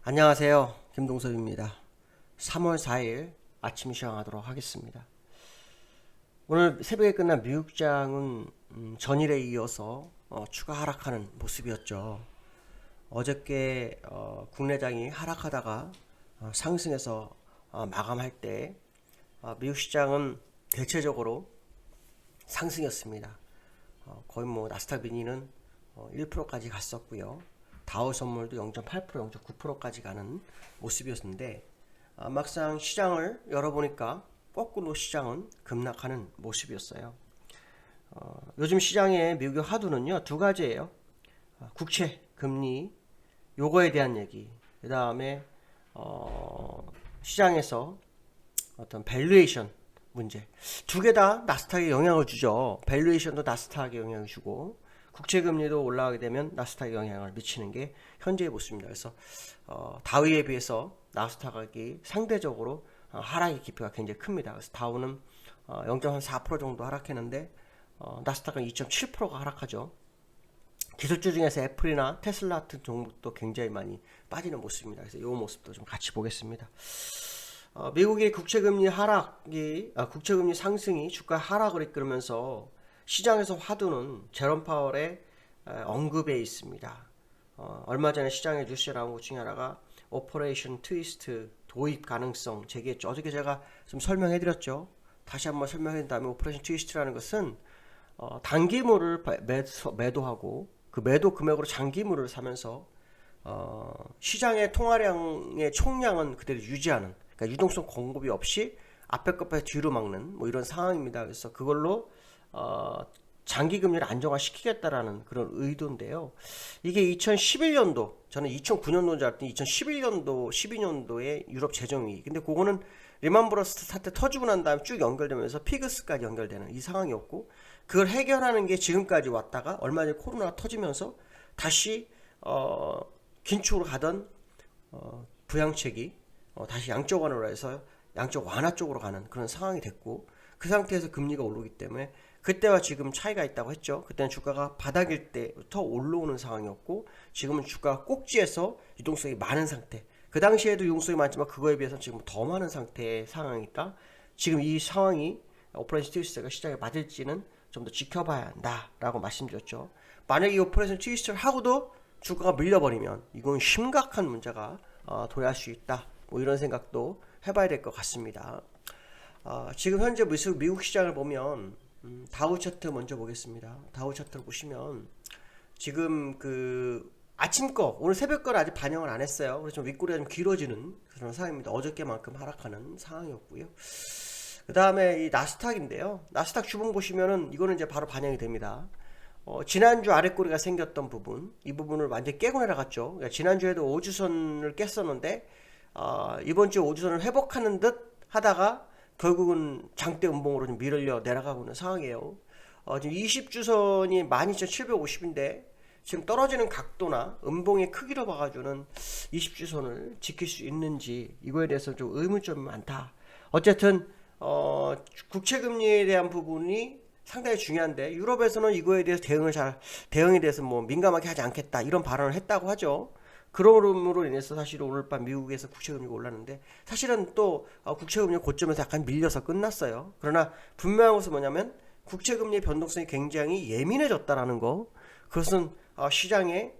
안녕하세요. 김동섭입니다. 3월 4일 아침 시황하도록 하겠습니다. 오늘 새벽에 끝난 미국장은 전일에 이어서 추가 하락하는 모습이었죠. 어저께 국내장이 하락하다가 상승해서 마감할 때 미국 시장은 대체적으로 상승이었습니다. 거의 뭐 나스닥 미니는 1%까지 갔었고요. 다우 선물도 0.8%, 0.9%까지 가는 모습이었는데 막상 시장을 열어보니까 거꾸로 시장은 급락하는 모습이었어요. 요즘 시장의 미국의 화두는요 두 가지예요. 국채, 금리 요거에 대한 얘기. 그 다음에 시장에서 어떤 밸류에이션 문제. 두 개 다 나스닥에 영향을 주죠. 밸류에이션도 나스닥에 영향을 주고 국채금리도 올라가게 되면 나스닥에 영향을 미치는 게 현재의 모습입니다. 그래서 다우에 비해서 나스닥이 상대적으로 하락의 깊이가 굉장히 큽니다. 그래서 다우는 0.4% 정도 하락했는데 나스닥은 2.7%가 하락하죠. 기술주 중에서 애플이나 테슬라 같은 종목도 굉장히 많이 빠지는 모습입니다. 그래서 이 모습도 좀 같이 보겠습니다. 미국의 국채금리 하락이 국채금리 상승이 주가 하락을 이끌면서 시장에서 화두는 제롬 파월의 언급에 있습니다. 얼마 전에 시장에 뉴스에 나온 것 중에 하나가 오퍼레이션 트위스트 도입 가능성 제기했죠. 어저께 제가 좀 설명해드렸죠. 다시 한번 설명해드린 다음에 오퍼레이션 트위스트라는 것은 단기물을 매도하고 그 매도 금액으로 장기물을 사면서 시장의 통화량의 총량은 그대로 유지하는, 그러니까 유동성 공급이 없이 앞에 것에 뒤로 막는 뭐 이런 상황입니다. 그래서 그걸로 장기 금리를 안정화시키겠다라는 그런 의도인데요. 이게 2011년도, 저는 2009년도인 줄 알았더니 2011년도, 12년도에 유럽 재정위. 근데 그거는 리만 브러스 사태 터지고 난 다음에 쭉 연결되면서 피그스까지 연결되는 이 상황이었고, 그걸 해결하는 게 지금까지 왔다가 얼마 전에 코로나가 터지면서 다시 긴축으로 가던 부양책이 다시 양적 완화로 해서 양적 완화 쪽으로 가는 그런 상황이 됐고, 그 상태에서 금리가 오르기 때문에 그때와 지금 차이가 있다고 했죠. 그때는 주가가 바닥일 때부터 올라오는 상황이었고, 지금은 주가가 꼭지에서 유동성이 많은 상태. 그 당시에도 유동성이 많지만 그거에 비해서 지금 더 많은 상태의 상황이니까 지금 이 상황이 오퍼레이션 트위스트가 시장에 맞을지는 좀 더 지켜봐야 한다라고 말씀드렸죠. 만약에 이 오퍼레이션 트위스트를 하고도 주가가 밀려버리면 이건 심각한 문제가 도래할 수 있다. 뭐 이런 생각도 해봐야 될 것 같습니다. 지금 현재 미국 시장을 보면 다우 차트 먼저 보겠습니다. 다우 차트를 보시면 지금 그 아침 거, 오늘 새벽 거를 아직 반영을 안 했어요. 그래서 좀 윗꼬리가 좀 길어지는 그런 상황입니다. 어저께만큼 하락하는 상황이었고요. 그 다음에 이 나스닥인데요. 나스닥 주봉 보시면은 이거는 이제 바로 반영이 됩니다. 지난주 아랫꼬리가 생겼던 부분, 이 부분을 완전히 깨고 내려갔죠. 그러니까 지난주에도 5주선을 깼었는데 이번 주 5주선을 회복하는 듯 하다가 결국은 장대 음봉으로 좀 밀려 내려가고 있는 상황이에요. 지금 20주선이 12,750인데 지금 떨어지는 각도나 음봉의 크기로 봐가지고는 20주선을 지킬 수 있는지 이거에 대해서 좀 의문점이 많다. 어쨌든 국채금리에 대한 부분이 상당히 중요한데 유럽에서는 이거에 대해서 대응에 대해서 뭐 민감하게 하지 않겠다 이런 발언을 했다고 하죠. 그럼으로 인해서 사실 오늘 밤 미국에서 국채금리가 올랐는데 사실은 또 국채금리 고점에서 약간 밀려서 끝났어요. 그러나 분명한 것은 뭐냐면 국채금리의 변동성이 굉장히 예민해졌다라는 거. 그것은 시장의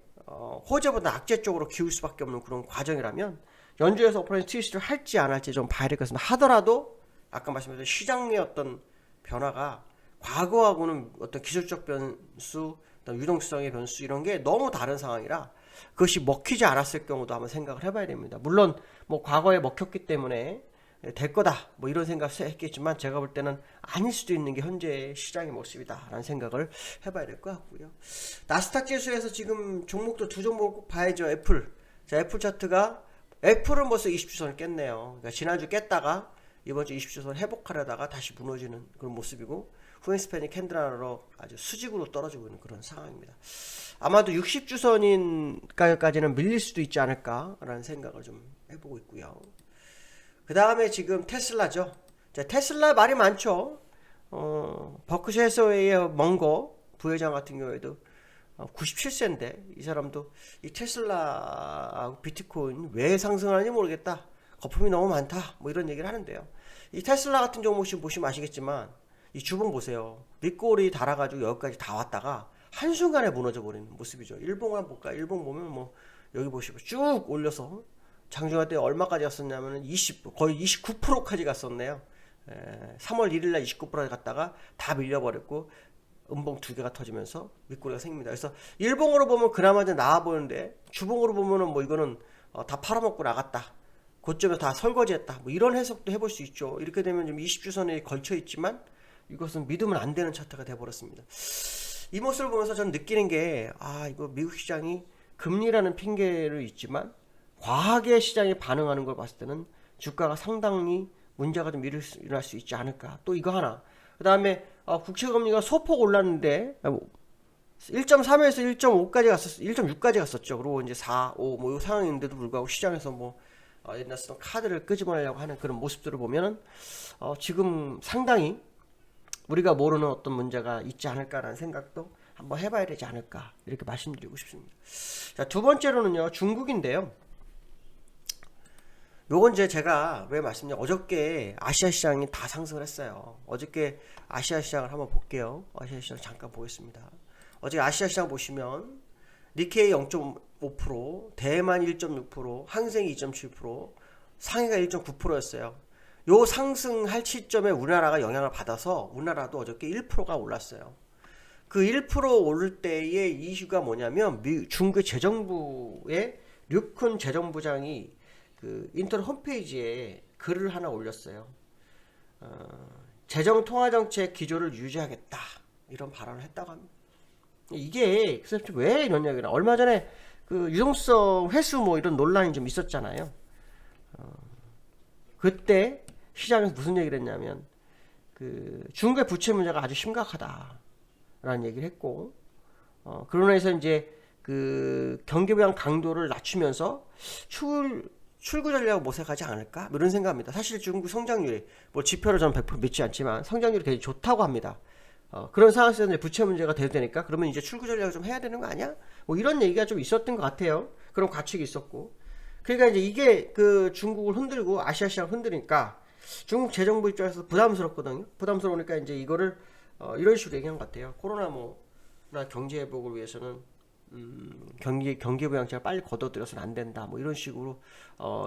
호재보다 악재 쪽으로 기울 수밖에 없는 그런 과정이라면 연준에서 오퍼레이션 트위스트를 할지 안 할지 좀 봐야 될 것 같습니다. 하더라도 아까 말씀드린 시장의 어떤 변화가 과거하고는 어떤 기술적 변수, 어떤 유동성의 변수 이런 게 너무 다른 상황이라 그것이 먹히지 않았을 경우도 한번 생각을 해봐야 됩니다. 물론 뭐 과거에 먹혔기 때문에 될 거다 뭐 이런 생각을 했겠지만 제가 볼 때는 아닐 수도 있는 게 현재의 시장의 모습이다 라는 생각을 해봐야 될 것 같고요. 나스닥 지수에서 지금 종목도 두 종목을 꼭 봐야죠. 애플. 자, 애플 차트가 애플은 벌써 20주선을 깼네요. 그러니까 지난주 깼다가 이번 주 20주선 회복하려다가 다시 무너지는 그런 모습이고, 후엔스팬이 캔들 하나로 아주 수직으로 떨어지고 있는 그런 상황입니다. 아마도 60주선인까지는 밀릴 수도 있지 않을까라는 생각을 좀 해보고 있고요. 그 다음에 지금 테슬라죠. 자, 테슬라 말이 많죠. 버크셔 해서웨이의 먼거 부회장 같은 경우에도 97세인데 이 사람도 이 테슬라하고 비트코인 왜 상승하는지 모르겠다. 거품이 너무 많다. 뭐 이런 얘기를 하는데요. 이 테슬라 같은 종목 보시면 아시겠지만 이 주봉 보세요. 밑골이 달아가지고 여기까지 다 왔다가 한순간에 무너져 버리는 모습이죠. 일봉 한번 볼까? 일봉 보면 뭐 여기 보시면 쭉 올려서 장중할 때 얼마까지 갔었냐면 거의 29%까지 갔었네요. 3월 1일날 29%까지 갔다가 다 밀려버렸고 음봉 두 개가 터지면서 윗꼬리가 생깁니다. 그래서 일봉으로 보면 그나마 좀 나아 보이는데 주봉으로 보면은 뭐 이거는 다 팔아먹고 나갔다. 고점에 다 설거지했다. 뭐 이런 해석도 해볼 수 있죠. 이렇게 되면 좀 20주선에 걸쳐 있지만 이것은 믿으면 안 되는 차트가 돼버렸습니다. 이 모습을 보면서 저는 느끼는 게 이거 미국 시장이 금리라는 핑계를 있지만 과하게 시장이 반응하는 걸 봤을 때는 주가가 상당히 문제가 좀 일어날 수 있지 않을까. 또 이거 하나. 그 다음에 국채금리가 소폭 올랐는데 1.3에서 1.5까지 갔었어. 1.6까지 갔었죠. 그리고 이제 4, 5 뭐 이 상황인데도 불구하고 시장에서 뭐 옛날 쓰던 카드를 끄집어내려고 하는 그런 모습들을 보면은 지금 상당히 우리가 모르는 어떤 문제가 있지 않을까라는 생각도 한번 해봐야 되지 않을까 이렇게 말씀드리고 싶습니다. 자, 두 번째로는요 중국인데요. 요건 이제 제가 왜 말씀드냐, 어저께 아시아 시장이 다 상승을 했어요. 어저께 아시아 시장을 한번 볼게요. 아시아 시장 잠깐 보겠습니다. 어제 아시아 시장 보시면 니케이 0.5%, 대만 1.6%, 항생이 2.7%, 상해가 1.9%였어요. 요 상승할 시점에 우리나라가 영향을 받아서 우리나라도 어저께 1%가 올랐어요. 그 1% 오를 때의 이슈가 뭐냐면 중국 재정부의 류쿤 재정부장이 그 인터넷 홈페이지에 글을 하나 올렸어요. 재정통화정책 기조를 유지하겠다 이런 발언을 했다고 합니다. 이게 왜 이런 얘기나, 얼마 전에 그 유동성 회수 뭐 이런 논란이 좀 있었잖아요. 그때 시장에서 무슨 얘기를 했냐면 그 중국의 부채 문제가 아주 심각하다라는 얘기를 했고, 그러나 해서 이제 그 경기부양 강도를 낮추면서 출구 전략을 모색하지 않을까? 이런 생각합니다. 사실 중국 성장률이 뭐 지표를 저는 100% 믿지 않지만 성장률이 되게 좋다고 합니다. 그런 상황에서 이제 부채 문제가 되니까 그러면 이제 출구 전략을 좀 해야 되는 거 아니야? 뭐 이런 얘기가 좀 있었던 것 같아요. 그런 과측이 있었고. 그러니까 이제 이게 그 중국을 흔들고 아시아 시장을 흔드니까 중국 재정부 입장에서 부담스럽거든요. 부담스러우니까 이제 이거를 이런 식으로 얘기한 것 같아요. 코로나 경제 회복을 위해서는 경기 부양책을 빨리 걷어들여서는 안 된다. 뭐 이런 식으로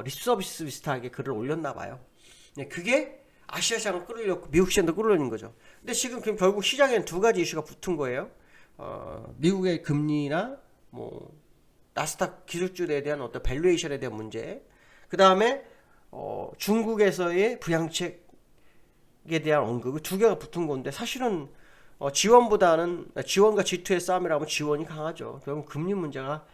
립서비스 비슷하게 글을 올렸나 봐요. 네, 그게 아시아 시장을 끌어올렸고 미국 시장도 끌어올린 거죠. 근데 지금 결국 시장에는 두 가지 이슈가 붙은 거예요. 미국의 금리나 뭐 나스닥 기술주에 대한 어떤 밸류에이션에 대한 문제. 그 다음에 중국에서의 부양책에 대한 언급, 두 개가 붙은 건데 사실은 지원보다는 지원과 G2의 싸움이라면 지원이 강하죠. 결국 금리 문제가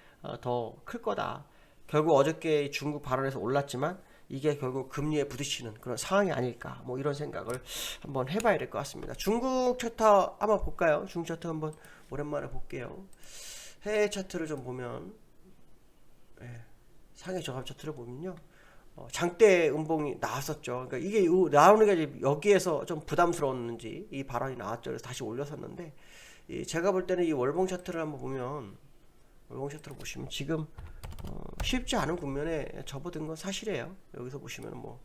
더 클 거다. 결국 어저께 중국 발언에서 올랐지만 이게 결국 금리에 부딪히는 그런 상황이 아닐까, 뭐 이런 생각을 한번 해봐야 될 것 같습니다. 중국 차트 한번 볼까요? 중국 차트 한번 오랜만에 볼게요. 해외 차트를 좀 보면, 상해 저감 차트를 보면요, 장대 음봉이 나왔었죠. 그러니까 이게 나오는 게 여기에서 좀 부담스러웠는지 이 발언이 나왔죠. 그래서 다시 올렸었는데, 제가 볼 때는 이 월봉 차트를 한번 보면, 월봉 차트를 보시면 지금 쉽지 않은 국면에 접어든 건 사실이에요. 여기서 보시면 뭐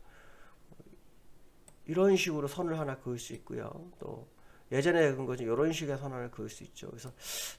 이런 식으로 선을 하나 그을 수 있고요. 또 예전에 그은 거죠. 이런 식의 선을 그을 수 있죠. 그래서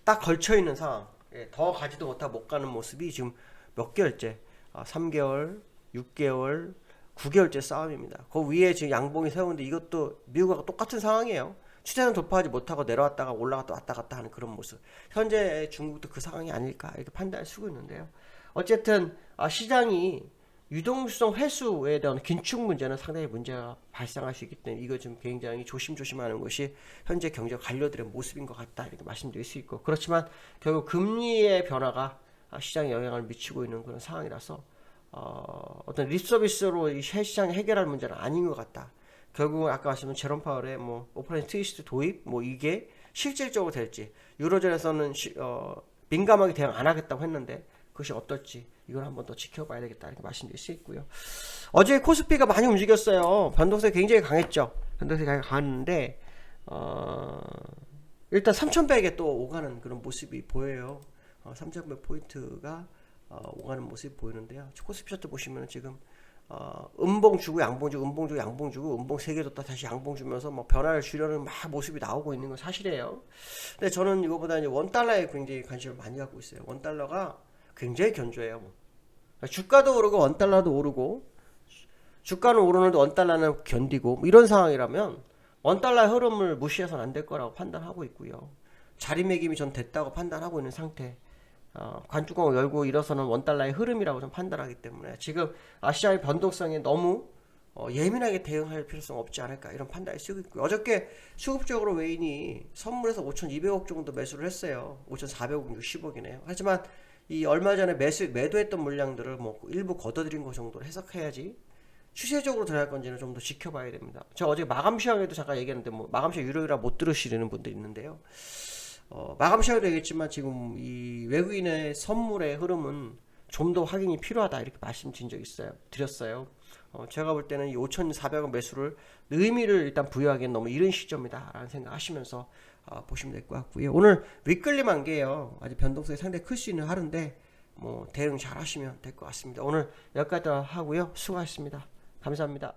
딱 걸쳐 있는 상황, 더 가지도 못하고 못 가는 모습이 지금 몇 개월째, 3개월, 6개월, 9개월째 싸움입니다. 그 위에 지금 양봉이 세우는데 이것도 미국하고 똑같은 상황이에요. 추세는 돌파하지 못하고 내려왔다가 올라갔다 왔다 갔다 하는 그런 모습. 현재 중국도 그 상황이 아닐까 이렇게 판단을 쓰고 있는데요. 어쨌든 시장이 유동성 회수에 대한 긴축 문제는 상당히 문제가 발생할 수 있기 때문에 이거 좀 굉장히 조심하는 것이 현재 경제 관료들의 모습인 것 같다 이렇게 말씀드릴 수 있고, 그렇지만 결국 금리의 변화가 시장에 영향을 미치고 있는 그런 상황이라서 어떤 립서비스로 이 시장이 해결할 문제는 아닌 것 같다. 결국은 아까 말씀드린 제롬 파월의 뭐 오퍼레이션 트위스트 도입 뭐 이게 실질적으로 될지, 유로존에서는 민감하게 대응 안 하겠다고 했는데 그것이 어떨지 이걸 한번 더 지켜봐야 되겠다 이렇게 말씀드릴 수 있고요. 어제 코스피가 많이 움직였어요. 변동성이 굉장히 강했죠. 변동성이 강했는데 일단 3,100에 또 오가는 그런 모습이 보여요. 3,100포인트가 오가는 모습이 보이는데요. 코스피 차트 보시면 지금 음봉 주고 양봉 주고 음봉 주고 양봉 주고 음봉 3개 줬다 다시 양봉 주면서 뭐 변화를 주려는 막 모습이 나오고 있는 건 사실이에요. 근데 저는 이거보다 이제 원달러에 굉장히 관심을 많이 갖고 있어요. 원달러가 굉장히 견조해요. 주가도 오르고 원달러도 오르고 주가는 오르는데 원달러는 견디고 뭐 이런 상황이라면 원달러의 흐름을 무시해서는 안 될 거라고 판단하고 있고요. 자리매김이 전 됐다고 판단하고 있는 상태. 관뚜껑을 열고 일어서는 원달러의 흐름이라고 좀 판단하기 때문에 지금 아시아의 변동성에 너무 예민하게 대응할 필요성 없지 않을까 이런 판단이 쓰고 있고요. 어저께 수급적으로 외인이 선물에서 5,200억 정도 매수를 했어요. 5,400억, 60억이네요. 하지만 이 얼마 전에 매도했던 물량들을 뭐 일부 걷어들인 거 정도로 해석해야지 추세적으로 들어갈 건지는 좀 더 지켜봐야 됩니다. 제가 어제 마감 시황에도 잠깐 얘기했는데 뭐 마감 시황 유료이라 못 들으시는 분들 있는데요. 마감 시황에도 얘기했지만 지금 이 외국인의 선물의 흐름은 좀 더 확인이 필요하다 이렇게 말씀드린 적 있어요. 드렸어요. 제가 볼 때는 이 5,400원 매수를 의미를 일단 부여하기엔 너무 이른 시점이다 라는 생각 하시면서 보시면 될 것 같고요. 오늘 윗끌림 한게요. 아직 변동성이 상당히 클 수 있는 하루인데 뭐 대응 잘 하시면 될 것 같습니다. 오늘 여기까지 하고요. 수고하셨습니다. 감사합니다.